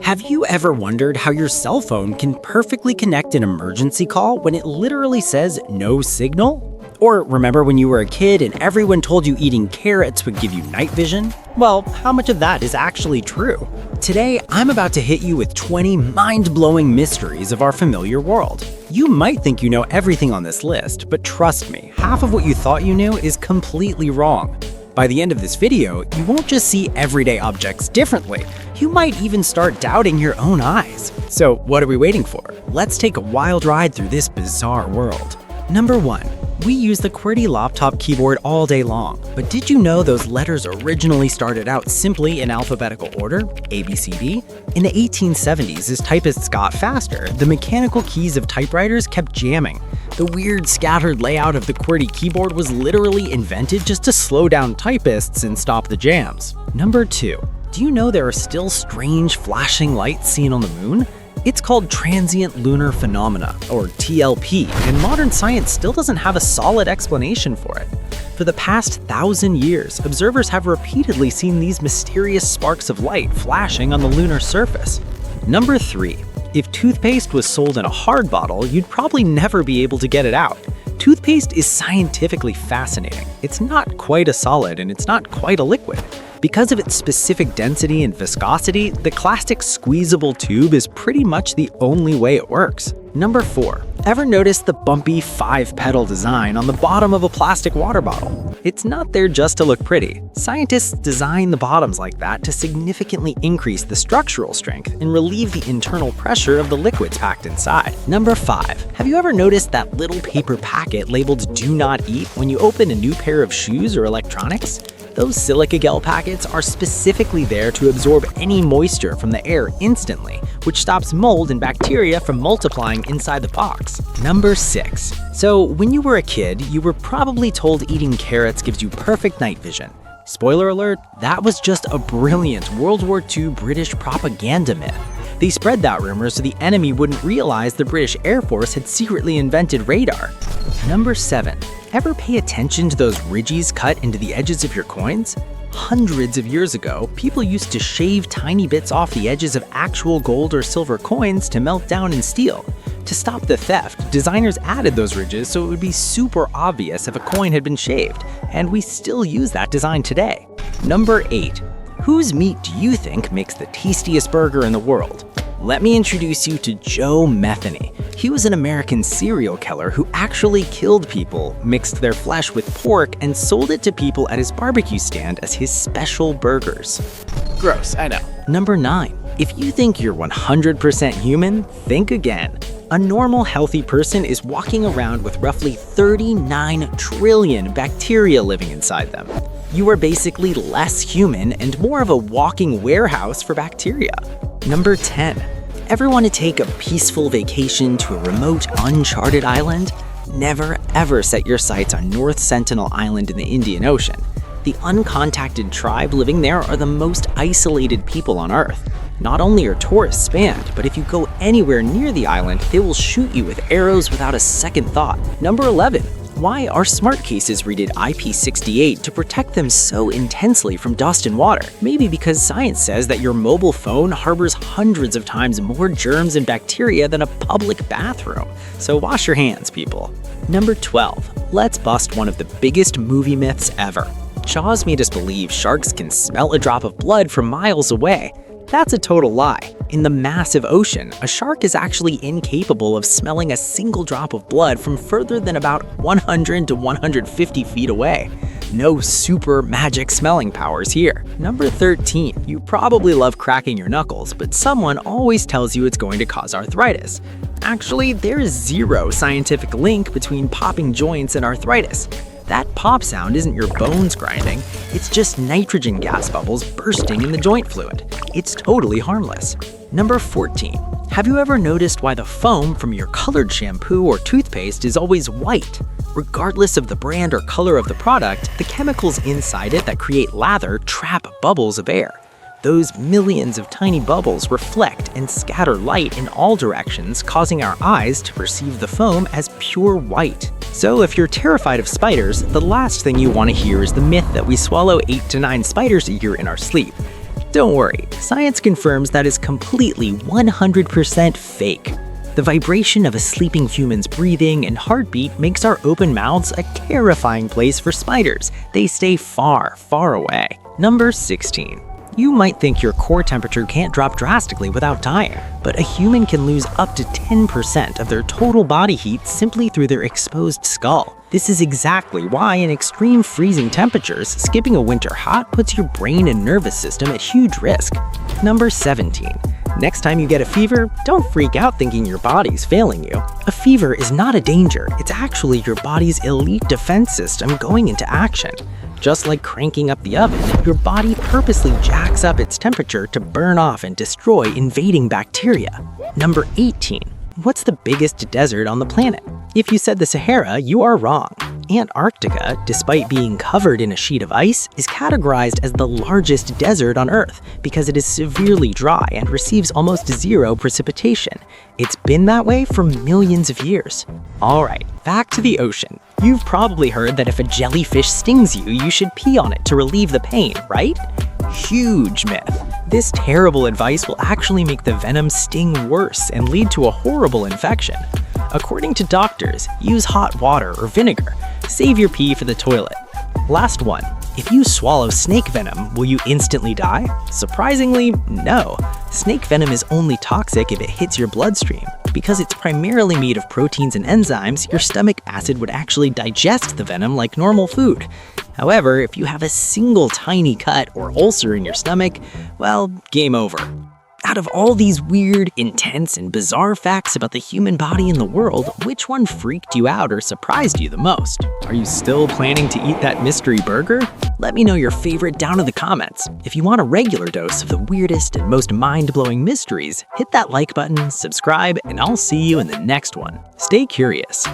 Have you ever wondered how your cell phone can perfectly connect an emergency call when it literally says no signal? Or remember when you were a kid and everyone told you eating carrots would give you night vision? Well, how much of that is actually true? Today, I'm about to hit you with 20 mind-blowing mysteries of our familiar world. You might think you know everything on this list, but trust me, half of what you thought you knew is completely wrong. By the end of this video, you won't just see everyday objects differently, you might even start doubting your own eyes. So what are we waiting for? Let's take a wild ride through this bizarre world. Number 1. We use the QWERTY laptop keyboard all day long, but did you know those letters originally started out simply in alphabetical order, A, B, C, D? In the 1870s, as typists got faster, the mechanical keys of typewriters kept jamming. The weird scattered layout of the QWERTY keyboard was literally invented just to slow down typists and stop the jams. Number 2. Do you know there are still strange flashing lights seen on the moon? It's called transient lunar phenomena, or TLP, and modern science still doesn't have a solid explanation for it. For the past 1,000 years, observers have repeatedly seen these mysterious sparks of light flashing on the lunar surface. Number 3. If toothpaste was sold in a hard bottle, you'd probably never be able to get it out. Toothpaste is scientifically fascinating. It's not quite a solid and it's not quite a liquid. Because of its specific density and viscosity, the classic squeezable tube is pretty much the only way it works. Number 4. Ever notice the bumpy 5-petal design on the bottom of a plastic water bottle? It's not there just to look pretty. Scientists design the bottoms like that to significantly increase the structural strength and relieve the internal pressure of the liquids packed inside. Number 5. Have you ever noticed that little paper packet labeled "Do Not Eat" when you open a new pair of shoes or electronics? Those silica gel packets are specifically there to absorb any moisture from the air instantly, which stops mold and bacteria from multiplying inside the box. Number 6. So when you were a kid, you were probably told eating carrots gives you perfect night vision. Spoiler alert, that was just a brilliant World War II British propaganda myth. They spread that rumor so the enemy wouldn't realize the British Air Force had secretly invented radar. Number 7. Ever pay attention to those ridges cut into the edges of your coins? Hundreds of years ago, people used to shave tiny bits off the edges of actual gold or silver coins to melt down and steal. To stop the theft, designers added those ridges so it would be super obvious if a coin had been shaved, and we still use that design today. Number 8. Whose meat do you think makes the tastiest burger in the world? Let me introduce you to Joe Metheny. He was an American serial killer who actually killed people, mixed their flesh with pork, and sold it to people at his barbecue stand as his special burgers. Gross, I know. Number 9. If you think you're 100% human, think again. A normal, healthy person is walking around with roughly 39 trillion bacteria living inside them. You are basically less human and more of a walking warehouse for bacteria. Number 10. Ever want to take a peaceful vacation to a remote, uncharted island? Never ever set your sights on North Sentinel Island in the Indian Ocean. The uncontacted tribe living there are the most isolated people on Earth. Not only are tourists banned, but if you go anywhere near the island, they will shoot you with arrows without a second thought. Number 11. Why are smart cases rated IP68 to protect them so intensely from dust and water? Maybe because science says that your mobile phone harbors hundreds of times more germs and bacteria than a public bathroom. So wash your hands, people. Number 12. Let's bust one of the biggest movie myths ever. Jaws made us believe sharks can smell a drop of blood from miles away. That's a total lie. In the massive ocean, a shark is actually incapable of smelling a single drop of blood from further than about 100 to 150 feet away. No super magic smelling powers here. Number 13. You probably love cracking your knuckles, but someone always tells you it's going to cause arthritis. Actually, there is zero scientific link between popping joints and arthritis. That pop sound isn't your bones grinding, it's just nitrogen gas bubbles bursting in the joint fluid. It's totally harmless. Number 14. Have you ever noticed why the foam from your colored shampoo or toothpaste is always white? Regardless of the brand or color of the product, the chemicals inside it that create lather trap bubbles of air. Those millions of tiny bubbles reflect and scatter light in all directions, causing our eyes to perceive the foam as pure white. So if you're terrified of spiders, the last thing you want to hear is the myth that we swallow 8 to 9 spiders a year in our sleep. Don't worry, science confirms that is completely 100% fake. The vibration of a sleeping human's breathing and heartbeat makes our open mouths a terrifying place for spiders. They stay far, far away. Number 16. You might think your core temperature can't drop drastically without dying, but a human can lose up to 10% of their total body heat simply through their exposed skull. This is exactly why in extreme freezing temperatures, skipping a winter hot puts your brain and nervous system at huge risk. Number 17. Next time you get a fever, don't freak out thinking your body's failing you. A fever is not a danger, it's actually your body's elite defense system going into action. Just like cranking up the oven, your body purposely jacks up its temperature to burn off and destroy invading bacteria. Number 18. What's the biggest desert on the planet? If you said the Sahara, you are wrong. Antarctica, despite being covered in a sheet of ice, is categorized as the largest desert on Earth because it is severely dry and receives almost zero precipitation. It's been that way for millions of years. Alright, back to the ocean. You've probably heard that if a jellyfish stings you, you should pee on it to relieve the pain, right? Huge myth. This terrible advice will actually make the venom sting worse and lead to a horrible infection. According to doctors, use hot water or vinegar. Save your pee for the toilet. Last one. If you swallow snake venom, will you instantly die? Surprisingly, no. Snake venom is only toxic if it hits your bloodstream. Because it's primarily made of proteins and enzymes, your stomach acid would actually digest the venom like normal food. However, if you have a single tiny cut or ulcer in your stomach, well, game over. Out of all these weird, intense, and bizarre facts about the human body and the world, which one freaked you out or surprised you the most? Are you still planning to eat that mystery burger? Let me know your favorite down in the comments. If you want a regular dose of the weirdest and most mind-blowing mysteries, hit that like button, subscribe, and I'll see you in the next one. Stay curious.